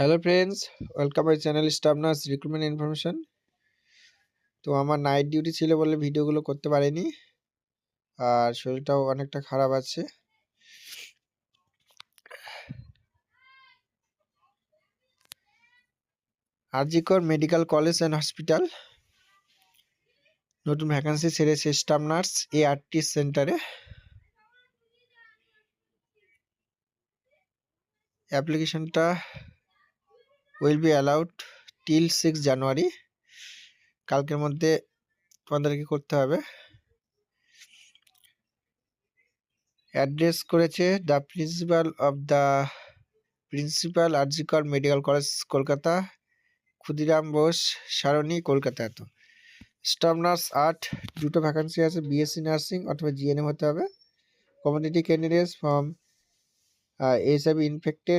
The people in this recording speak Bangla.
Hello friends, welcome my channel staff nurse recruitment information. তো আমার নাইট ডিউটি ছিল বলে ভিডিওগুলো করতে পারিনি, আর শরীরটাও অনেকটা খারাপ আছে। আরজি কর মেডিকেল কলেজ অ্যান্ড হসপিটাল নতুন ভ্যাকান্সি ছেড়েছে স্টাফ নার্স ART সেন্টারে। অ্যাপ্লিকেশনটা উইল বি অ্যালাউড টিল 6 জানুয়ারি। কালকের মধ্যে তোমাদেরকে করতে হবে। অ্যাড্রেস করেছে দ্য প্রিন্সিপাল আরজি কর মেডিকেল কলেজ কলকাতা, ক্ষুদিরাম বোস সারণী, কলকাতা। তো স্টাফ নার্স 8, দুটো ভ্যাকান্সি আছে, BSc নার্সিং অথবা GNM হতে হবে। Community candidates from HIV infected